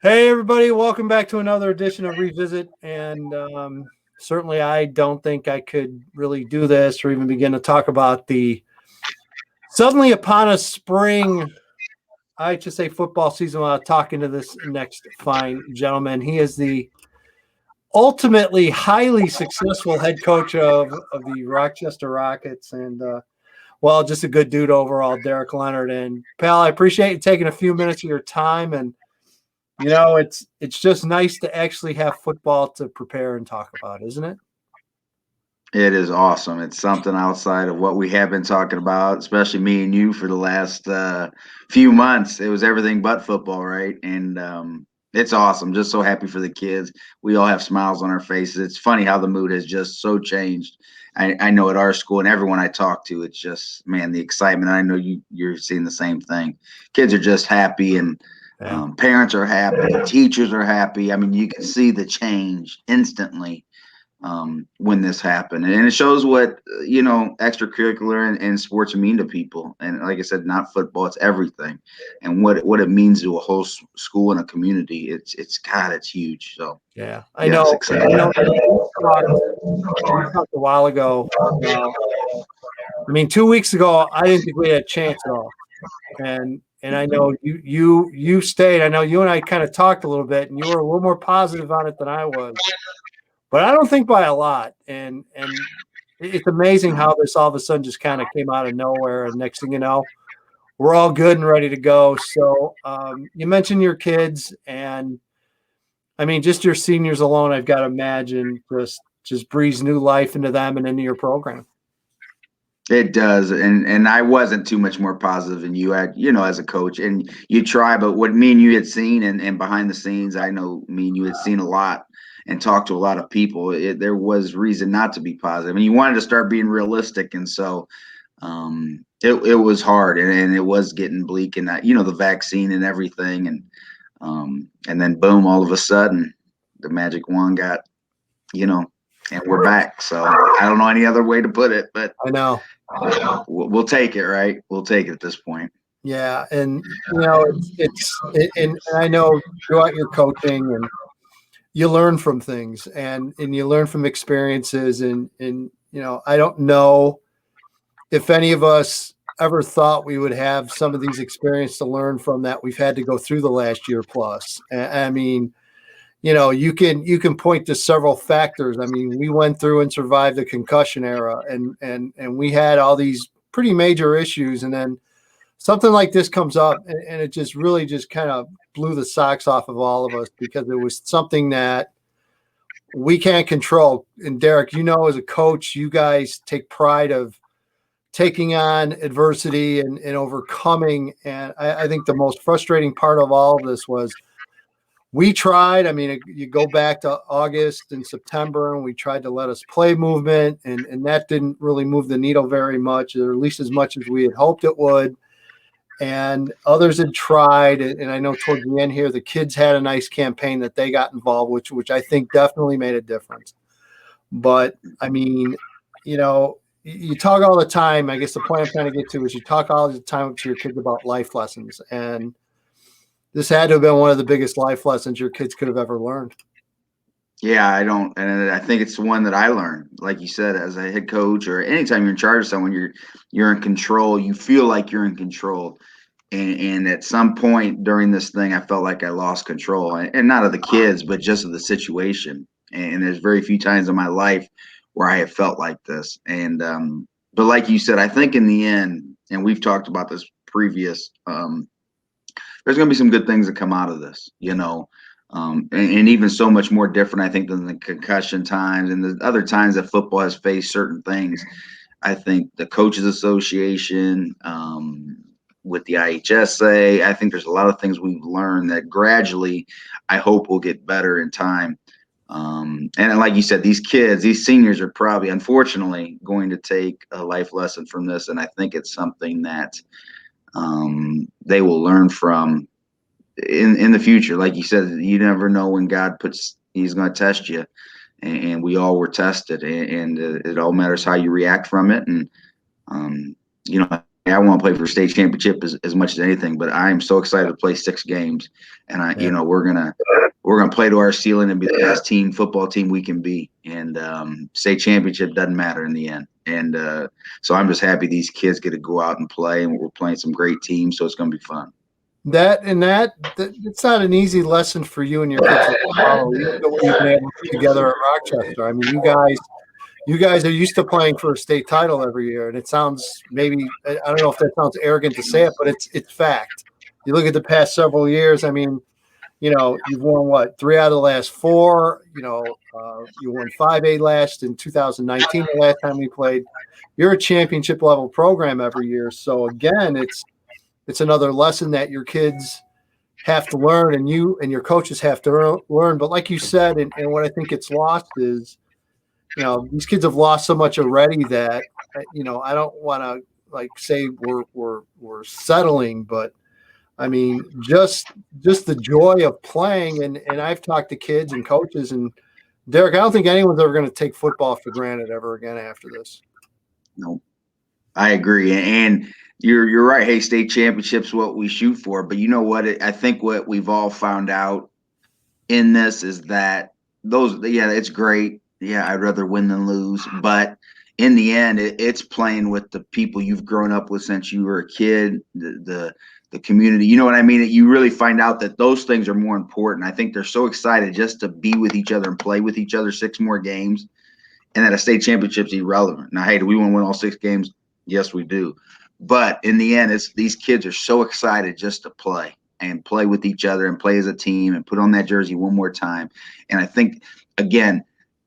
Hey, everybody, welcome back to another edition of Revisit. And certainly, I don't think I could really do this or even begin to talk about the suddenly upon us spring IHSA football season without talking to this next fine gentleman. He is the ultimately highly successful head coach of the Rochester Rockets and, well, just a good dude overall, Derek Leonard. And, pal, I appreciate you taking a few minutes of your time. And it's just nice to actually have football to prepare and talk about, isn't it? It is awesome. It's something outside of what we have been talking about, especially me and you for the last few months. It was everything but football, right? And it's awesome. Just so happy for the kids. We all have smiles on our faces. It's funny how the mood has just so changed. I know at our school and everyone I talk to, it's just, man, the excitement. I know you're seeing the same thing. Kids are just happy, and Yeah. parents are happy. Teachers are happy. I mean, you can see the change instantly when this happened, and it shows what extracurricular and sports mean to people. And like I said, not football, it's everything, and what it means to a whole school and a community. It's God, it's huge. So Yeah, I yes, know. I excited. know. We talked a while ago. I mean, 2 weeks ago, I didn't think we had a chance at all, and I know you stayed. I know you and I kind of talked a little bit, and you were a little more positive on it than I was, but I don't think by a lot. And it's amazing how this all of a sudden just kind of came out of nowhere, and next thing you know, we're all good and ready to go. So you mentioned your kids, and I mean, just your seniors alone, I've got to imagine just breathes new life into them and into your program. It does, and I wasn't too much more positive than you had, as a coach, and you try. But what me and you had seen, and behind the scenes, I know me and you had seen a lot and talked to a lot of people. There was reason not to be positive, and you wanted to start being realistic, and so it was hard, and it was getting bleak, and the vaccine and everything, and then boom, all of a sudden, the magic wand got, you know, and we're back. So I don't know any other way to put it, but I know. we'll take it, right? We'll take it at this point. Yeah, and and I know throughout your coaching and you learn from things and you learn from experiences and I don't know if any of us ever thought we would have some of these experiences to learn from that we've had to go through the last year plus. I mean, you can point to several factors. I mean, we went through and survived the concussion era, and we had all these pretty major issues, and then something like this comes up, and it just really just kind of blew the socks off of all of us because it was something that we can't control. And Derek, as a coach, you guys take pride of taking on adversity and overcoming. And I think the most frustrating part of all of this was we tried. I mean, you go back to August and September, and we tried to let us play movement, and that didn't really move the needle very much, or at least as much as we had hoped it would. And others had tried, and I know towards the end here, the kids had a nice campaign that they got involved, which I think definitely made a difference. But I mean, you talk all the time. I guess the point I'm trying to get to is you talk all the time to your kids about life lessons, and this had to have been one of the biggest life lessons your kids could have ever learned. Yeah, I don't, and I think it's the one that I learned. Like you said, as a head coach, or anytime you're in charge of someone, you're in control. You feel like you're in control, and at some point during this thing, I felt like I lost control, and not of the kids, but just of the situation. And there's very few times in my life where I have felt like this. And but like you said, I think in the end, and we've talked about this previous, there's going to be some good things that come out of this, and even so much more different, I think, than the concussion times and the other times that football has faced certain things. I think the Coaches Association, with the IHSA, I think there's a lot of things we've learned that gradually, I hope, will get better in time. And like you said, these kids, these seniors are probably, unfortunately, going to take a life lesson from this. And I think it's something that they will learn from in the future. Like you said, you never know when God he's going to test you, and we all were tested, and it all matters how you react from it. And I I want to play for state championship as much as anything, but I am so excited to play 6 games, and we're gonna play to our ceiling and be the best football team we can be, and state championship doesn't matter in the end. And so I'm just happy these kids get to go out and play, and we're playing some great teams, so it's gonna be fun. That it's not an easy lesson for you and your kids to follow. Look at what you've been able to put together at Rochester. I mean, you guys are used to playing for a state title every year, and it sounds maybe I don't know if that sounds arrogant to say it, but it's fact. You look at the past several years. I mean, you've won what 3 out of the last 4. You won 5A last in 2019. The last time we played, you're a championship level program every year. So again, it's another lesson that your kids have to learn, and you and your coaches have to learn. But like you said, and what I think it's lost is, these kids have lost so much already that, I don't want to say we're settling, but I mean, just the joy of playing. And I've talked to kids and coaches, and Derek, I don't think anyone's ever going to take football for granted ever again after this. No, I agree. And you're right. Hey, state championship's what we shoot for. But you know what? I think what we've all found out in this is that it's great. Yeah, I'd rather win than lose. But in the end, it's playing with the people you've grown up with since you were a kid, the community. You know what I mean? You really find out that those things are more important. I think they're so excited just to be with each other and play with each other 6 more games, and that a state championship's irrelevant. Now, hey, do we want to win all 6 games? Yes, we do. But in the end, these kids are so excited just to play and play with each other and play as a team and put on that jersey one more time. And I think, again,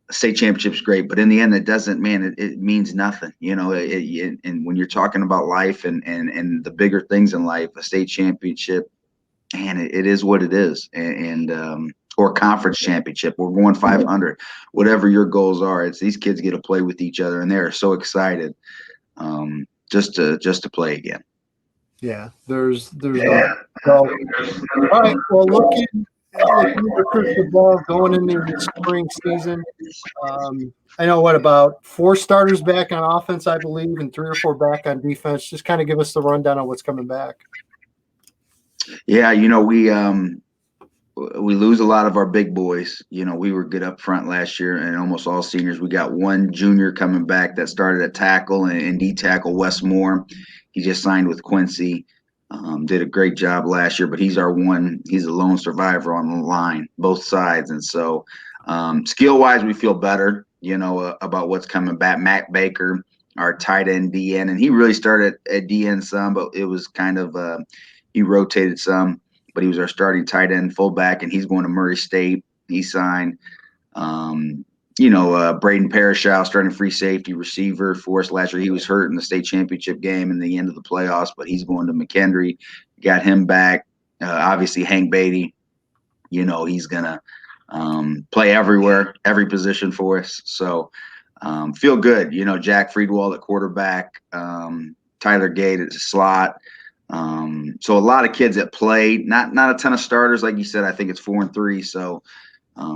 state championship's great, but in the end, it means nothing, and when you're talking about life and the bigger things in life, a state championship, and it is what it is. Or conference championship, or going 500, whatever your goals are, it's these kids get to play with each other, and they're so excited just to play again. Yeah, there's so, all right. Well, looking the crystal ball going into the spring season. I know about 4 starters back on offense, I believe, and 3 or 4 back on defense. Just kind of give us the rundown on what's coming back. Yeah, we lose a lot of our big boys. We were good up front last year, and almost all seniors. We got 1 junior coming back that started at tackle and D tackle, Wes Moore. He just signed with Quincy. Did a great job last year, but he's a lone survivor on the line, both sides. And so skill-wise, we feel better, about what's coming back. Matt Baker, our tight end DN, and he really started at DN some, but it was kind of he rotated some. But he was our starting tight end fullback, and he's going to Murray State. He signed. Braden Paraschow, starting free safety receiver for us last year. He was hurt in the state championship game in the end of the playoffs, but he's going to McKendree. Got him back. Obviously, Hank Beatty, he's going to play everywhere, every position for us. So feel good. Jack Friedwald at quarterback, Tyler Gate at slot. So a lot of kids that played, not a ton of starters. Like you said, I think it's 4-3. So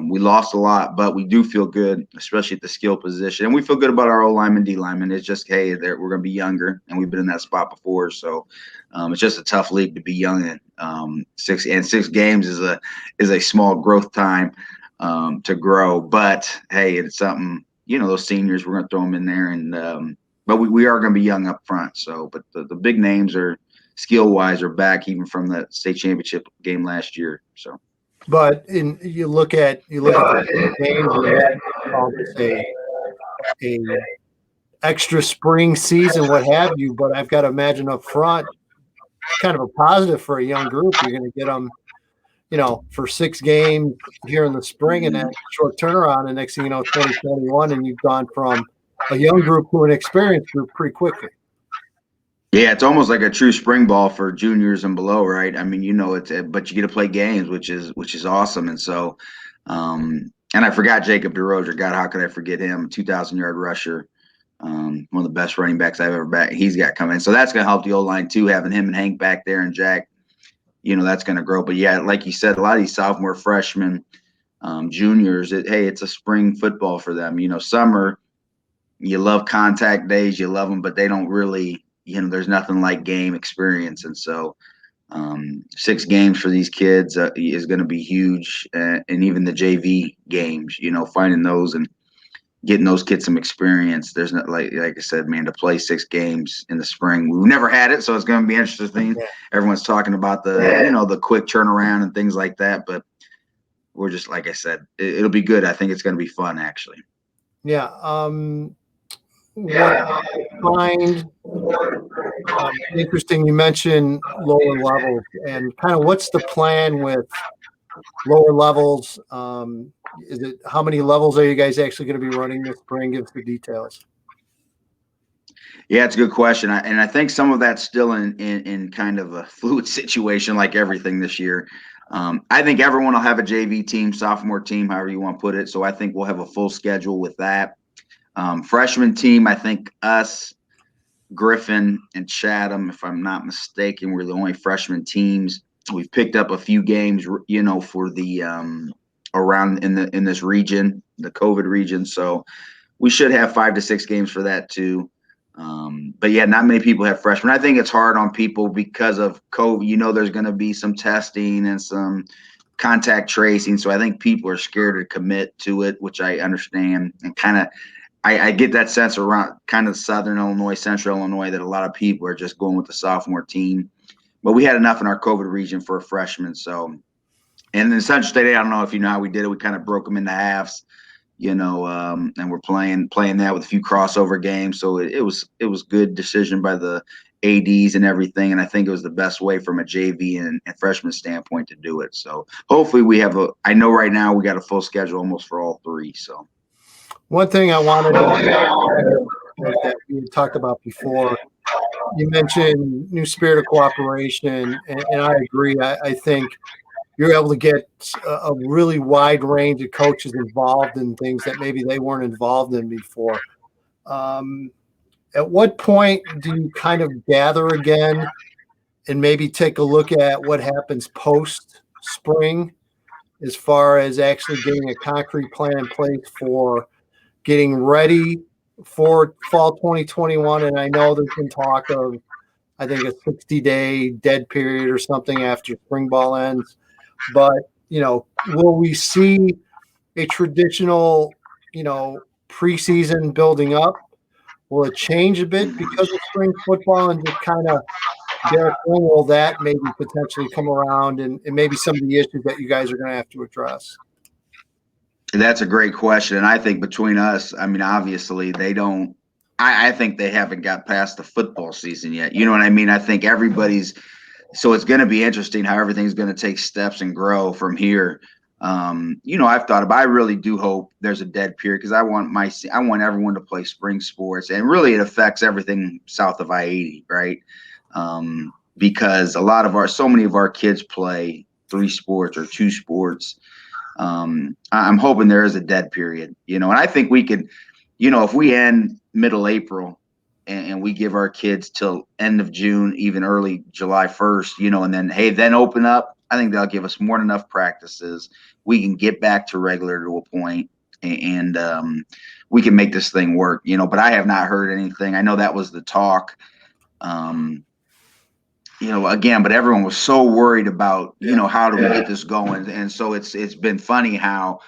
we lost a lot, but we do feel good, especially at the skill position. And we feel good about our O-lineman, D-lineman. It's just, hey, we're going to be younger, and we've been in that spot before. So it's just a tough league to be young in. 6 games is a small growth time to grow. But, hey, it's something, those seniors, we're going to throw them in there. And but we are going to be young up front. So, but the big names are skill-wise are back even from the state championship game last year. So. But you look at the games, we had a extra spring season, what have you. But I've got to imagine up front, kind of a positive for a young group. You're going to get them, for 6 games here in the spring, and that short turnaround. And next thing you know, 2021, and you've gone from a young group to an experienced group pretty quickly. Yeah, it's almost like a true spring ball for juniors and below, right? I mean, but you get to play games, which is awesome. And so, and I forgot Jacob DeRozier. God, how could I forget him? 2,000-yard rusher, one of the best running backs I've ever back. He's got coming in, so that's going to help the O-line too. Having him and Hank back there and Jack, that's going to grow. But yeah, like you said, a lot of these sophomore, freshmen, juniors. It's a spring football for them. Summer, you love contact days, you love them, but they don't really there's nothing like game experience. And so 6 games for these kids is going to be huge. And even the JV games, finding those and getting those kids some experience. There's not like I said, man, to play 6 games in the spring. We've never had it, so it's going to be interesting. Yeah. Everyone's talking about the quick turnaround and things like that, but we're just, like I said, it'll be good. I think it's going to be fun, actually. Yeah. What I find interesting, you mentioned lower levels, and kind of what's the plan with lower levels? Is it, how many levels are you guys actually going to be running this spring? Give us the details. Yeah, it's a good question. And I think some of that's still in kind of a fluid situation, like everything this year. I think everyone will have a JV team, sophomore team, however you want to put it. So I think we'll have a full schedule with that. Freshman team, I think us, Griffin, and Chatham, if I'm not mistaken, we're the only freshman teams. We've picked up a few games, for the around in this region, the COVID region. So we should have 5 to 6 games for that too. But yeah, not many people have freshmen. I think it's hard on people because of COVID. There's going to be some testing and some contact tracing. So I think people are scared to commit to it, which I understand. And kind of, I get that sense around kind of Southern Illinois, Central Illinois, that a lot of people are just going with the sophomore team. But we had enough in our COVID region for a freshman. So, and then Central State, I don't know if you know how we did it. We kind of broke them into halves. And we're playing that with a few crossover games. So it was good decision by the ADs and everything. And I think it was the best way from a JV and freshman standpoint to do it. So hopefully I know right now we got a full schedule almost for all 3. So one thing I wanted to that we talked about before, you mentioned new spirit of cooperation, and I agree. I think you're able to get a really wide range of coaches involved in things that maybe they weren't involved in before. At what point do you kind of gather again and maybe take a look at what happens post spring as far as actually getting a concrete plan in place for getting ready for fall 2021? And I know there's been talk of, I think, a 60-day dead period or something after spring ball ends. But, will we see a traditional, preseason building up? Will it change a bit because of spring football, and just kind of, Derek, when will that maybe potentially come around and maybe some of the issues that you guys are going to have to address? That's a great question. And I think between us, I mean, obviously they don't, I think they haven't got past the football season yet. You know what I mean? I think so it's going to be interesting how everything's going to take steps and grow from here. I've thought about, I really do hope there's a dead period, because I want everyone to play spring sports, and really it affects everything south of I-80, right? Because so many of our kids play 3 sports or 2 sports. I'm hoping there is a dead period, and I think we could, if we end middle April and we give our kids till end of June, even early July 1st, and then open up, I think that'll give us more than enough practices. We can get back to regular to a point, and we can make this thing work, but I have not heard anything. I know that was the talk, again, but everyone was so worried about, how do we get this going? And so it's been funny how,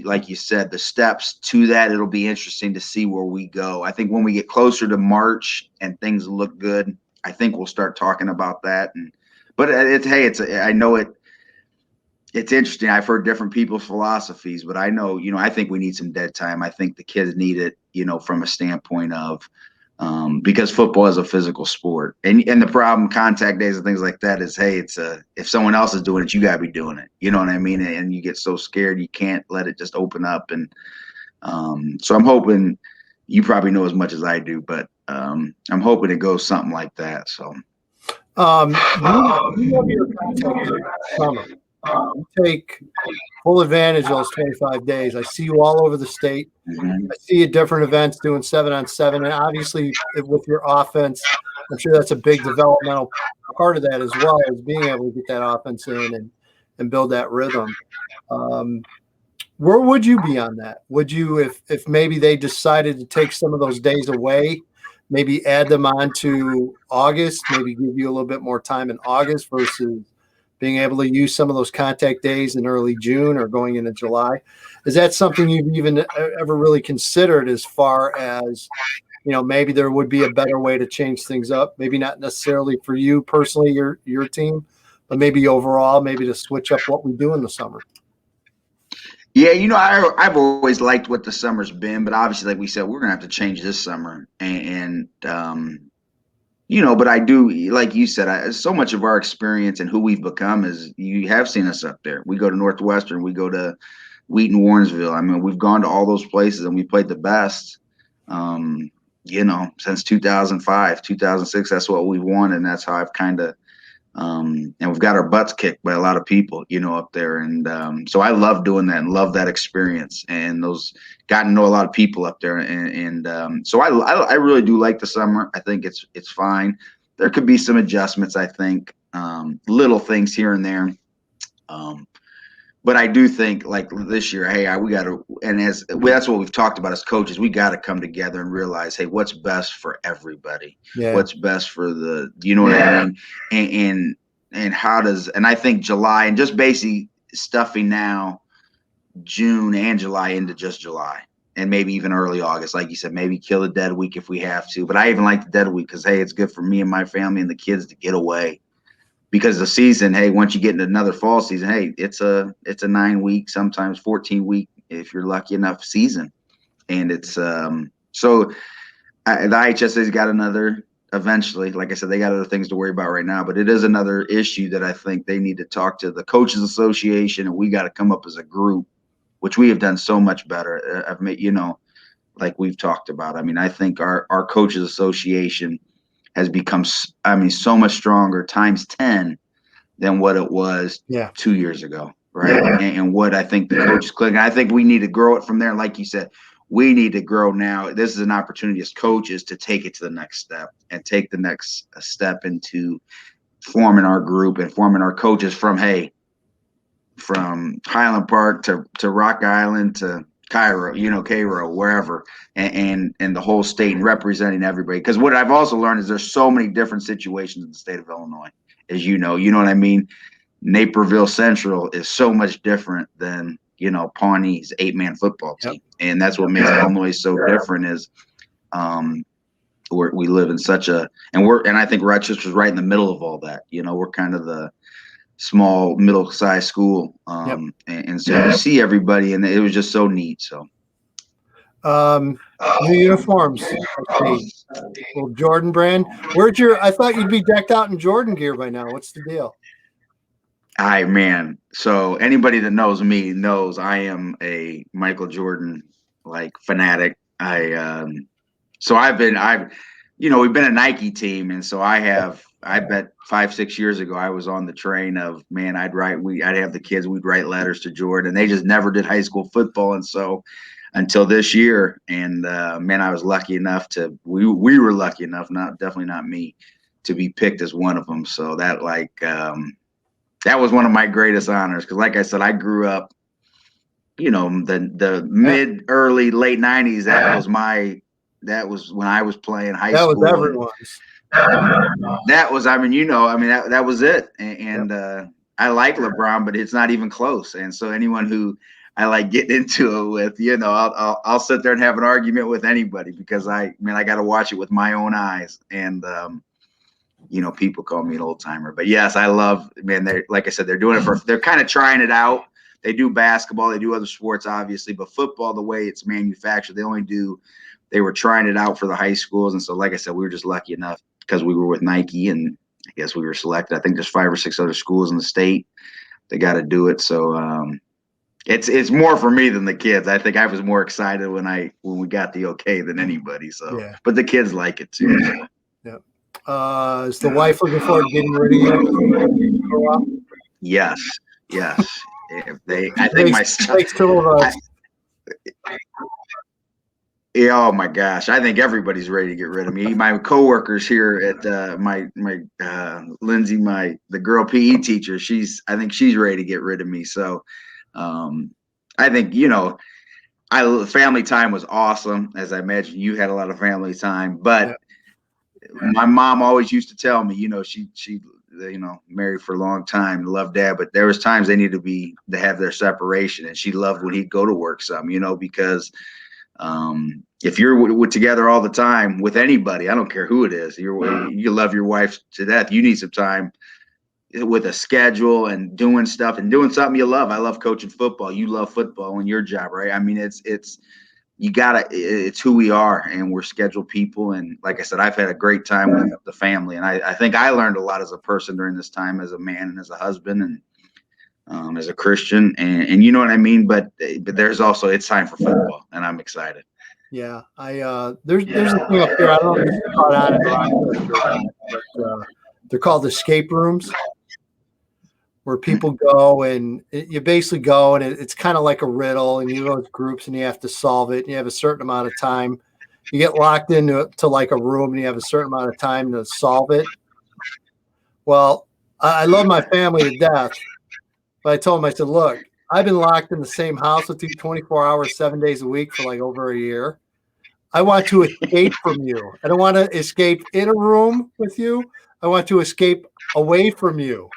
like you said, the steps to that, it'll be interesting to see where we go. I think when we get closer to March and things look good, I think we'll start talking about that. But I know it's interesting. I've heard different people's philosophies, but I know, I think we need some dead time. I think the kids need it, from a standpoint of, because football is a physical sport, and the problem, contact days and things like that, is, hey, if someone else is doing it, you gotta be doing it. You know what I mean? And you get so scared, you can't let it just open up. And so I'm hoping, you probably know as much as I do, but I'm hoping it goes something like that. So you have your contact in summer. You take full advantage of those 25 days. I see you all over the state. Mm-hmm. I see you at different events doing 7-on-7, and obviously with your offense, I'm sure that's a big developmental part of that as well, as being able to get that offense in and build that rhythm. Where would you be on that? Would you, if maybe they decided to take some of those days away, maybe add them on to August, maybe give you a little bit more time in August versus being able to use some of those contact days in early June or going into July? Is that something you've even ever really considered as far as, maybe there would be a better way to change things up? Maybe not necessarily for you personally, your team, but maybe overall, maybe to switch up what we do in the summer. Yeah, I've always liked what the summer's been, but obviously, like we said, we're gonna have to change this summer, but I do, like you said, so much of our experience and who we've become is you have seen us up there. We go to Northwestern, we go to Wheaton, Warrensville. I mean, we've gone to all those places and we played the best. Since 2005, 2006, that's what we've won, and that's how I've kind of. And we've got our butts kicked by a lot of people, up there. And so I love doing that and love that experience and got to know a lot of people up there. So I really do like the summer. I think it's fine. There could be some adjustments, I think, little things here and there. But I do think like this year, hey, we got to, and that's what we've talked about as coaches, we got to come together and realize, hey, what's best for everybody? Yeah. What's best for what I mean? And and I think July and just basically stuffing now June and July into just July and maybe even early August, like you said, maybe kill a dead week if we have to. But I even like the dead week because, hey, it's good for me and my family and the kids to get away. Because the season, hey, once you get into another fall season, hey, it's a 9-week, sometimes 14-week, if you're lucky enough, season. And it's the IHSA's got another eventually, like I said, they got other things to worry about right now, but it is another issue that I think they need to talk to the Coaches Association, and we got to come up as a group, which we have done so much better. I've made, like we've talked about. I mean, I think our Coaches Association has become, so much stronger times 10 than what it was 2 years ago, right? Yeah. And what I think the coaches click. I think we need to grow it from there. Like you said, we need to grow now. This is an opportunity as coaches to take it to the next step and take the next step into forming our group and forming our coaches from Highland Park to Rock Island to Cairo, wherever, and the whole state and representing everybody. Because what I've also learned is there's so many different situations in the state of Illinois, as you know what I mean? Naperville Central is so much different than, Pawnee's 8-man football team. Yep. And that's what makes Illinois so different is we live in such and I think Rochester's right in the middle of all that. We're kind of the small middle-sized school, and so you see everybody, and it was just so neat. So new uniforms, little Jordan brand. I thought you'd be decked out in Jordan gear by now. What's the deal? So anybody that knows me knows I am a Michael Jordan fanatic. We've been a Nike team, and so I bet 5-6 years ago I was on the train of, man, I'd have the kids, we'd write letters to Jordan, and they just never did high school football. And so until this year, and I was lucky enough we were lucky enough, definitely not me, to be picked as one of them. So that that was one of my greatest honors. Cause like I said, I grew up, the mid, early, late 90s. That was when I was playing high school. That was everyone's. That was, that was it. And I like LeBron, but it's not even close. And so anyone who I like getting into it with, I'll sit there and have an argument with anybody because I got to watch it with my own eyes. And, people call me an old timer, but yes, I love, they're, like I said, they're doing it they're kind of trying it out. They do basketball, they do other sports, obviously, but football, the way it's manufactured, they were trying it out for the high schools. And so, like I said, we were just lucky enough because we were with Nike, and I guess we were selected. I think there's 5 or 6 other schools in the state that got to do it. So it's more for me than the kids. I think I was more excited when we got the okay than anybody. So, but the kids like it too. So. Yeah. Is the wife looking forward to getting rid of you for a while? Yes. I think my son. Oh my gosh! I think everybody's ready to get rid of me. My coworkers here at my Lindsay, the girl PE teacher, I think she's ready to get rid of me. So, I think family time was awesome. As I imagine, you had a lot of family time, but my mom always used to tell me, she married for a long time, loved dad, but there was times they needed to have their separation, and she loved when he'd go to work some, because if you're together all the time with anybody, I don't care who it is, you love your wife to death. You need some time with a schedule and doing stuff and doing something you love. I love coaching football. You love football in your job, right? I mean, it's who we are, and we're scheduled people. And like I said, I've had a great time with the family, and I think I learned a lot as a person during this time, as a man and as a husband, and as a Christian, and you know what I mean. But there's also, it's time for football, and I'm excited. Yeah, there's a thing up there. I don't know if you caught on in Rochester, but they're called escape rooms, where people go and you basically go and it's kind of like a riddle, and you go with groups and you have to solve it. And you have a certain amount of time. You get locked into like a room and you have a certain amount of time to solve it. Well, I love my family to death, but I told them, I said, look, I've been locked in the same house with you 24 hours, 7 days a week for like over a year. I want to escape from you. I don't want to escape in a room with you. I want to escape away from you.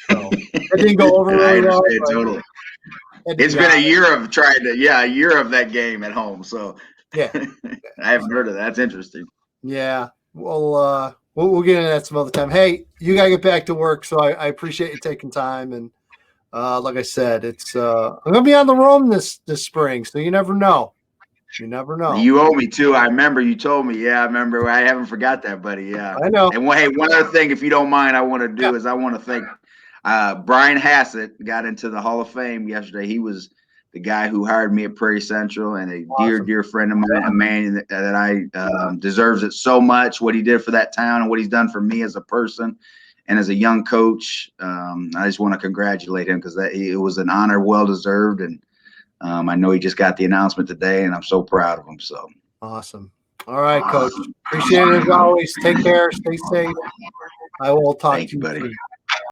So I didn't go over really well. Totally. It's been a year of a year of that game at home. So yeah, I haven't heard of that. That's interesting. Yeah. Well, we'll get into that some other time. Hey, you gotta get back to work. So I appreciate you taking time. And like I said, it's I'm gonna be on the roam this spring. So you never know. You never know. You owe me too. I remember you told me. Yeah, I remember. I haven't forgot that, buddy. Yeah, I know. And hey, one other thing, if you don't mind, I want to do is I want to thank Brian Hassett. Got into the Hall of Fame yesterday. He was the guy who hired me at Prairie Central, and a dear friend of mine, a man that I deserves it so much. What he did for that town and what he's done for me as a person and as a young coach. I just want to congratulate him, because it was an honor, well deserved, and I know he just got the announcement today, and I'm so proud of him. So awesome. All right, Coach. Appreciate it as always. Take care. Stay safe. I will talk to you, buddy. soon.